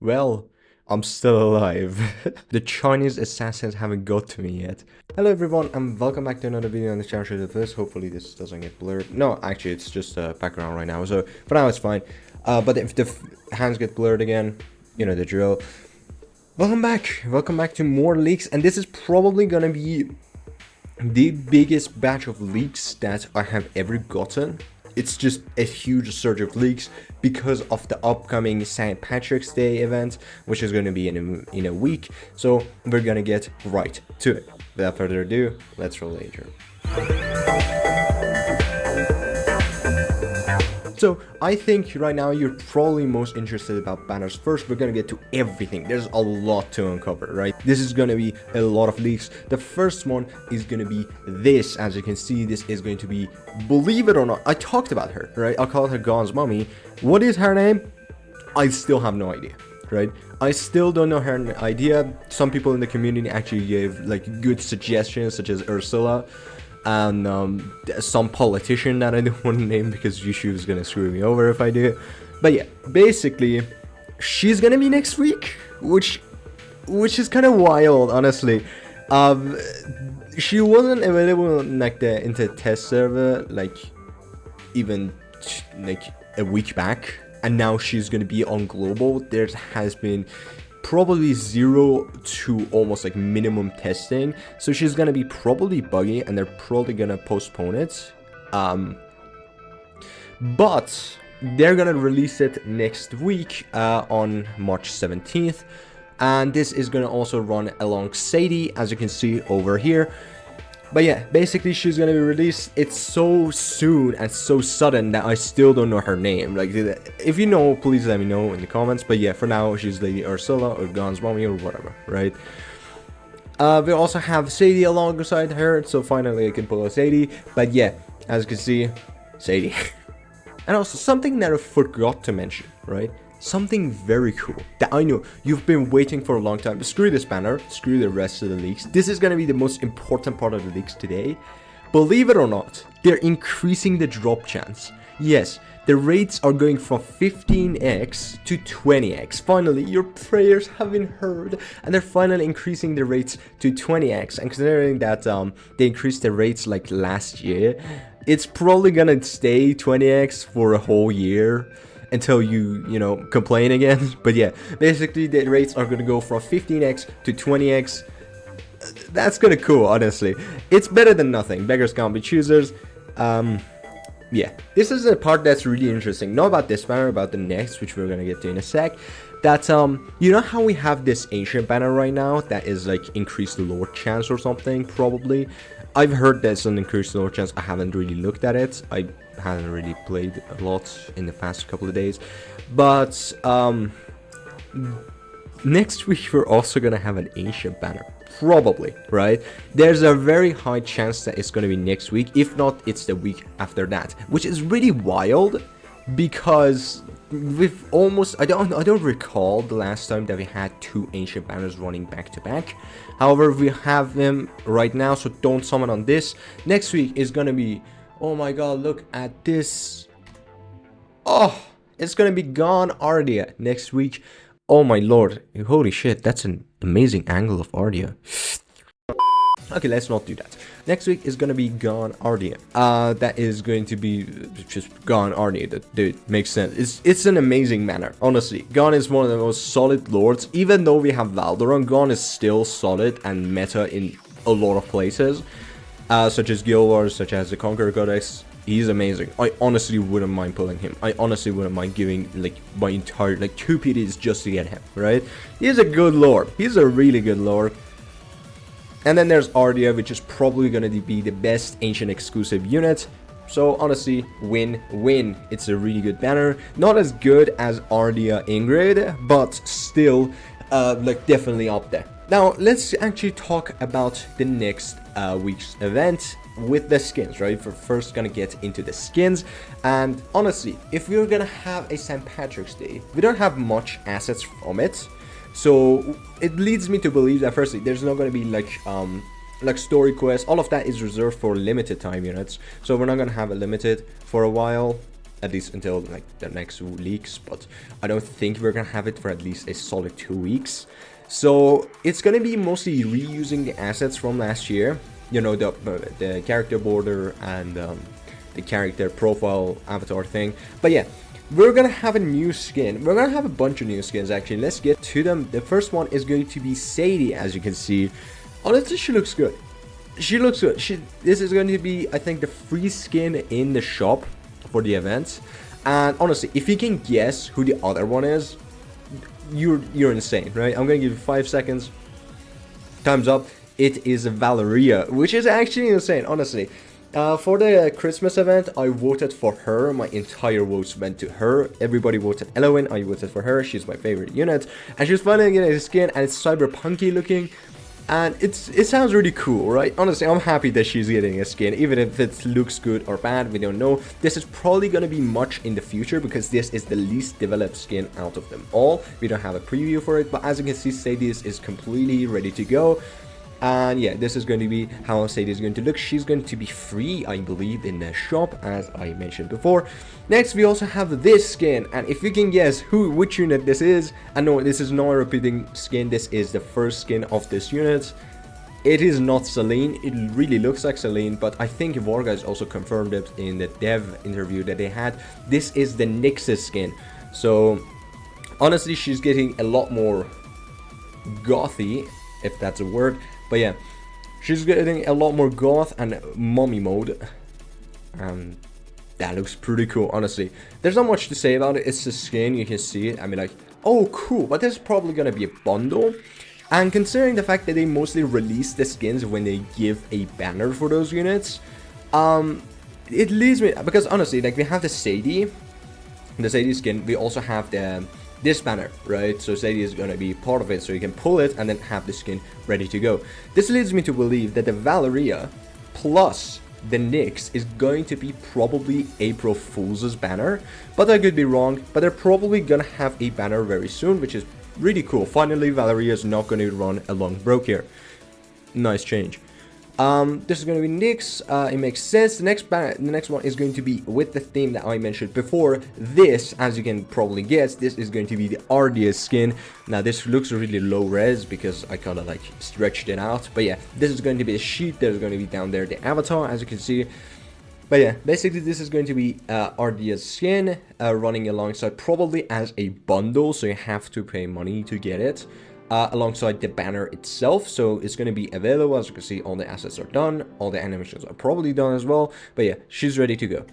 Well, I'm still alive. The Chinese assassins haven't got to me yet. Hello everyone and welcome back to another video on the channel of this. Hopefully this doesn't get blurred. No, actually it's just background right now, so for now it's fine. But if the hands get blurred again, you know the drill. Welcome back. Welcome back to more leaks, and this is probably gonna be the biggest batch of leaks that I have ever gotten. It's just a huge surge of leaks because of the upcoming St. Patrick's Day event, which is going to be in a week. So we're going to get right to it. Without further ado, let's roll the intro. So I think right now you're probably most interested about banners. First, we're gonna get to everything. There's a lot to uncover, right? This is gonna be a lot of leaks. The first one is gonna be this. As you can see, this is going to be, believe it or not, I talked about her, right? I called her Gon's mommy. What is her name? I still have no idea, right? I still don't know her idea. Some people in the community actually gave like good suggestions, such as Ursula. And some politician that I don't want to name because YouTube is gonna screw me over if I do. But yeah, basically, she's gonna be next week, which is kind of wild, honestly. She wasn't available in, like into test server like even like a week back, and now she's gonna be on global. There has been probably 0 to almost like minimum testing, so she's gonna be probably buggy and they're probably gonna postpone it, but they're gonna release it next week on March 17th, and this is gonna also run along Sadie, as you can see over here. But yeah, basically she's gonna be released. It's so soon and so sudden that I still don't know her name. Like, if you know, please let me know in the comments. But yeah, for now, she's Lady Ursula or Gon's mommy or whatever, right? We also have Sadie alongside her, so finally I can pull out Sadie. But yeah, as you can see, Sadie. And also something that I forgot to mention, right? Something very cool that I know you've been waiting for a long time. Screw this banner, screw the rest of the leaks. This is going to be the most important part of the leaks today. Believe it or not, they're increasing the drop chance. Yes, the rates are going from 15x to 20x. Finally, your prayers have been heard, and they're finally increasing the rates to 20x. And considering that they increased the rates like last year, it's probably gonna stay 20x for a whole year until you know, complain again. But yeah, basically the rates are gonna go from 15x to 20x. That's kinda cool, honestly. It's better than nothing. Beggars can't be choosers. Yeah, this is a part that's really interesting. Not about this banner, about the next, which we're gonna get to in a sec. That you know how we have this ancient banner right now that is like increased lore chance or something, probably. I've heard there's an increased lore chance. I haven't really looked at it. I haven't really played a lot in the past couple of days. But next week we're also gonna have an ancient banner. Probably, right? There's a very high chance that it's gonna be next week. If not, it's the week after that, which is really wild because we've almost I don't recall the last time that we had 2 ancient banners running back to back. However, we have them right now, so don't summon on this. Next week is gonna be, oh my god, look at this. Oh, it's gonna be gone Ardia next week. Oh my lord, holy shit, that's an amazing angle of Ardia. Okay, let's not do that. Next week is gonna be Gone Ardia. That is going to be just Gone Ardia. That dude makes sense. It's an amazing manner, honestly. Gone is one of the most solid lords. Even though we have Valdoran, Gone is still solid and meta in a lot of places, such as Guild Wars, such as the Conqueror Codex. He's amazing. I honestly wouldn't mind pulling him. I honestly wouldn't mind giving like my entire like 2 PDs just to get him, right? He's a good lord. He's a really good lord. And then there's Ardia, which is probably going to be the best ancient exclusive unit. So honestly, win. It's a really good banner. Not as good as Ardia Ingrid, but still like definitely up there. Now let's actually talk about the next week's event with the skins, right? We're first gonna get into the skins, and honestly, if we're gonna have a St. Patrick's Day, we don't have much assets from it. So it leads me to believe that firstly, there's not going to be like story quests. All of that is reserved for limited time units. So we're not going to have a limited for a while. at least until like the next leaks, but I don't think we're gonna have it for at least a solid 2 weeks. So it's gonna be mostly reusing the assets from last year, you know, the character border and the character profile avatar thing. But yeah, we're gonna have a new skin. We're gonna have a bunch of new skins actually. Let's get to them. The first one is going to be Sadie, as you can see. Honestly, she looks good. She looks good. This is going to be, I think, the free skin in the shop for the event. And honestly, if you can guess who the other one is, you're insane, right? I'm gonna give you 5 seconds. Time's up. It is Valeria, which is actually insane, honestly. For the Christmas event, I voted for her. My entire votes went to her. Everybody voted Elowen. I voted for her. She's my favorite unit, and she's finally getting a skin, and it's cyberpunky looking. And it sounds really cool, right? Honestly, I'm happy that she's getting a skin, even if it looks good or bad, we don't know. This is probably going to be much in the future, because this is the least developed skin out of them all. We don't have a preview for it, but as you can see, Sadie is completely ready to go. And yeah, this is going to be how Sadie is going to look. She's going to be free, I believe, in the shop, as I mentioned before. Next, we also have this skin, and if you can guess which unit this is, and no, this is not a repeating skin, this is the first skin of this unit. It is not Celine. It really looks like Celine, but I think Vargas also confirmed it in the dev interview that they had. This is the Nyx's skin. So honestly, she's getting a lot more gothy, if that's a word. But yeah, she's getting a lot more goth and mommy mode. That looks pretty cool, honestly. There's not much to say about it. It's the skin, you can see it. I mean, like, oh, cool. But this is probably gonna be a bundle. And considering the fact that they mostly release the skins when they give a banner for those units, it leaves me, because honestly, like, we have the Sadie skin. We also have this banner, right? So Sadie is gonna be part of it, so you can pull it and then have the skin ready to go. This leads me to believe that the Valeria plus the Nyx is going to be probably April Fool's banner, but I could be wrong. But they're probably gonna have a banner very soon, which is really cool. Finally, Valeria is not going to run along broke here. Nice change. This is going to be Nyx. It makes sense. The next one is going to be with the theme that I mentioned before. This, as you can probably guess, this is going to be the Ardias skin. Now, this looks really low res because I kind of like stretched it out. But yeah, this is going to be the sheet. There's going to be down there the avatar, as you can see. But yeah, basically this is going to be Ardia's skin running alongside, probably as a bundle, so you have to pay money to get it. Alongside the banner itself, so it's going to be available. As you can see, all the assets are done, all the animations are probably done as well, but yeah, she's ready to go.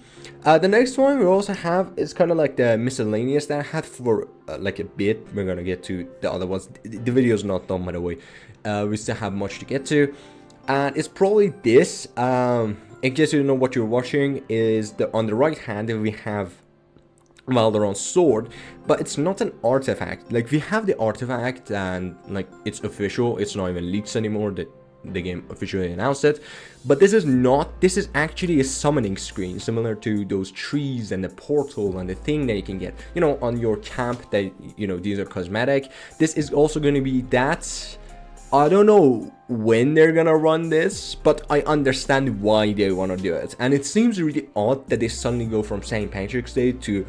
The next one we also have is kind of like the miscellaneous that I had for like a bit. We're going to get to the other ones. The video is not done, by the way. We still have much to get to, and it's probably this. In case you don't know what you're watching, is on the right hand we have Valderon's sword, but it's not an artifact. Like, we have the artifact and like it's official, it's not even leaks anymore, the game officially announced it. But this is not, this is actually a summoning screen, similar to those trees and the portal and the thing that you can get, you know, on your camp, that, you know, these are cosmetic. This is also going to be that. I don't know when they're gonna run this, but I understand why they want to do it. And it seems really odd that they suddenly go from St. Patrick's Day to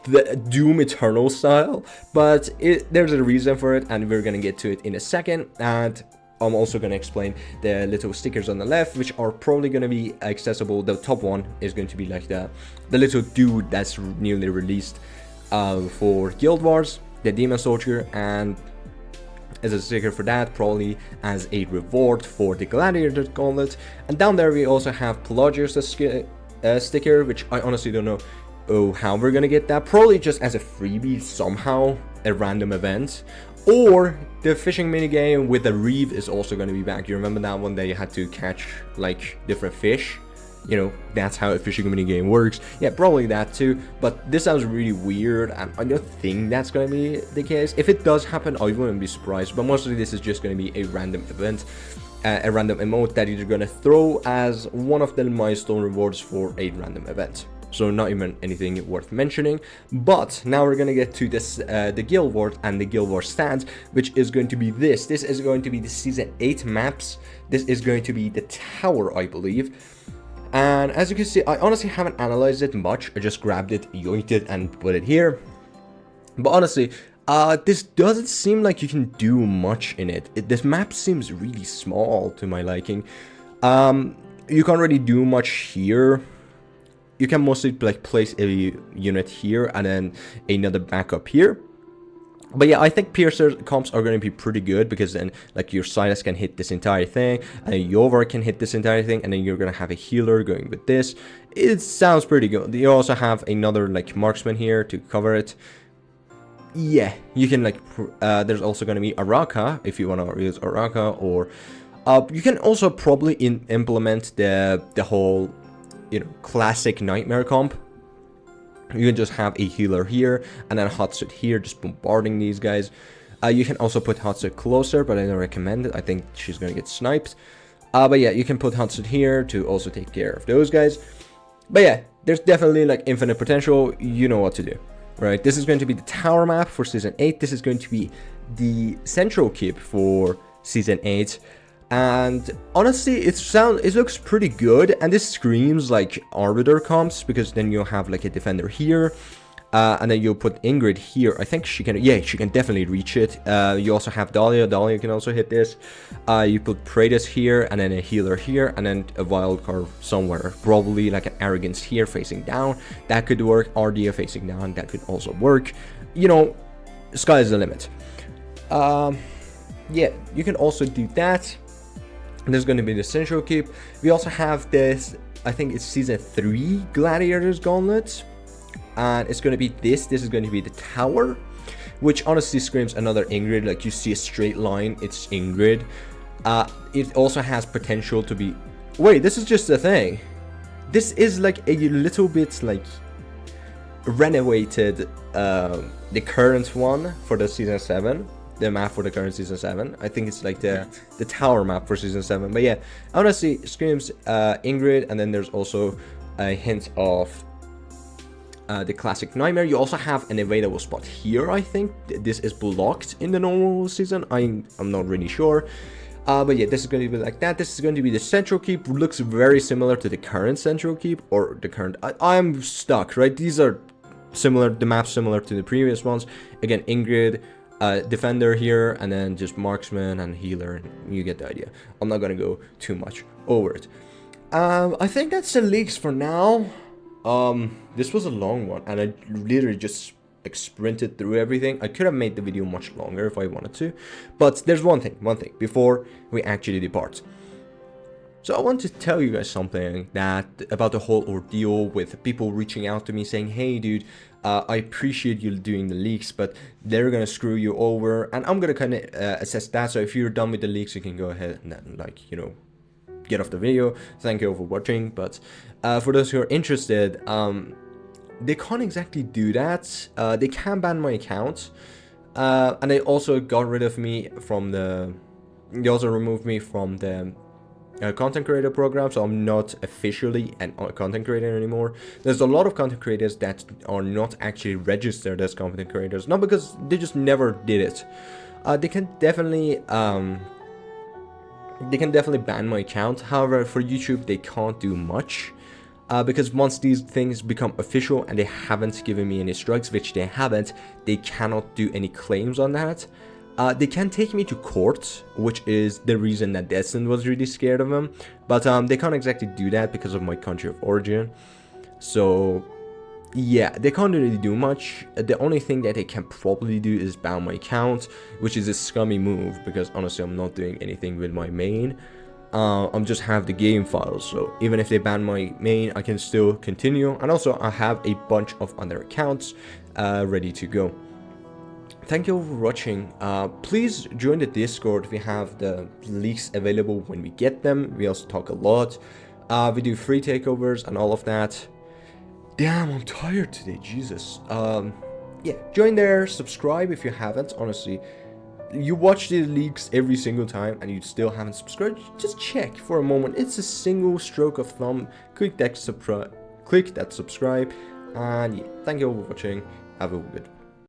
the Doom Eternal style, but there's a reason for it, and we're gonna get to it in a second. And I'm also gonna explain the little stickers on the left, which are probably gonna be accessible. The top one is going to be like the little dude that's newly released for Guild Wars, the Demon Soldier, and as a sticker for that, probably as a reward for the Gladiator Gauntlet. And down there we also have Pelagius sticker, which I honestly don't know how we're gonna get that. Probably just as a freebie somehow, a random event. Or the fishing minigame with the reef is also gonna be back. You remember that one that you had to catch like different fish? You know, that's how a fishing minigame works. Yeah, probably that too. But this sounds really weird, and I don't think that's gonna be the case. If it does happen, I wouldn't be surprised. But mostly this is just gonna be a random event, a random emote that you're gonna throw as one of the milestone rewards for a random event. So not even anything worth mentioning. But now we're gonna get to this, the Guild Wars and the Guild Wars stands, which is going to be this. This is going to be the Season 8 maps. This is going to be the tower, I believe. And as you can see, I honestly haven't analyzed it much. I just grabbed it, yoinked it, and put it here. But honestly, this doesn't seem like you can do much in it. This map seems really small to my liking. You can't really do much here. You can mostly like place a unit here and then another backup here. But yeah, I think Piercer comps are going to be pretty good, because then like your Silas can hit this entire thing, and then Yovar can hit this entire thing, and then you're going to have a healer going with this. It sounds pretty good. You also have another like marksman here to cover it. Yeah, you can like, there's also going to be Araka if you want to use Araka, or you can also probably implement the whole, you know, classic nightmare comp. You can just have a healer here and then Hotsuit here, just bombarding these guys. You can also put Hotsuit closer, but I don't recommend it. I think she's gonna get sniped. But yeah, you can put Hotsuit here to also take care of those guys. But yeah, there's definitely like infinite potential. You know what to do, right? This is going to be the tower map for Season 8. This is going to be the central keep for Season 8. And honestly, it looks pretty good, and this screams like Arbiter comps, because then you'll have like a defender here, and then you'll put Ingrid here. I think she can, yeah, she can definitely reach it. You also have Dahlia. Dahlia can also hit this. You put Praetus here, and then a healer here, and then a wild card somewhere, probably like an Arrogance here facing down. That could work. Ardia facing down, that could also work. You know, sky's the limit. Yeah, you can also do that. There's going to be the central keep. We also have this, I think it's Season 3 Gladiators Gauntlet. And it's going to be this. This is going to be the tower, which honestly screams another Ingrid. Like, you see a straight line, it's Ingrid. It also has potential to be... Wait, this is just a thing. This is like a little bit like renovated the current one for the Season 7. The map for the current Season 7. I think it's like the tower map for Season 7. But yeah, honestly, screams Ingrid, and then there's also a hint of the classic Nightmare. You also have an available spot here, I think. This is blocked in the normal season. I'm not really sure. But yeah, this is going to be like that. This is going to be the central keep. Looks very similar to the current central keep, or the current... I'm stuck, right? These are similar, the map's similar to the previous ones. Again, Ingrid... defender here, and then just marksman and healer, and you get the idea. I'm not gonna go too much over it. I think that's the leaks for now. This was a long one, and I literally just like sprinted through everything. I could have made the video much longer if I wanted to, but there's one thing before we actually depart. So I want to tell you guys something about the whole ordeal with people reaching out to me saying, hey dude, I appreciate you doing the leaks, but they're gonna screw you over, and I'm gonna kind of assess that. So if you're done with the leaks, you can go ahead and then, like, you know, get off the video. Thank you all for watching. But for those who are interested, they can't exactly do that. They can ban my account, and they also got rid of me from they also removed me from the content creator program, so I'm not officially a content creator anymore. There's a lot of content creators that are not actually registered as content creators, not because they just never did it. They can definitely ban my account. However, for YouTube they can't do much, because once these things become official and they haven't given me any strikes, which they haven't, they cannot do any claims on that. They can take me to court, which is the reason that Destin was really scared of him. But they can't exactly do that because of my country of origin. So yeah, they can't really do much. The only thing that they can probably do is ban my account, which is a scummy move, because honestly I'm not doing anything with my main. I'm just have the game files, so even if they ban my main, I can still continue. And also I have a bunch of other accounts ready to go. Thank you all for watching. Please join the Discord. We have the leaks available when we get them. We also talk a lot. We do free takeovers and all of that. Damn, I'm tired today, Jesus. Yeah, join there, subscribe if you haven't. Honestly, you watch the leaks every single time and you still haven't subscribed, just check for a moment. It's a single stroke of thumb. Click that subscribe, and yeah, thank you all for watching. Have a good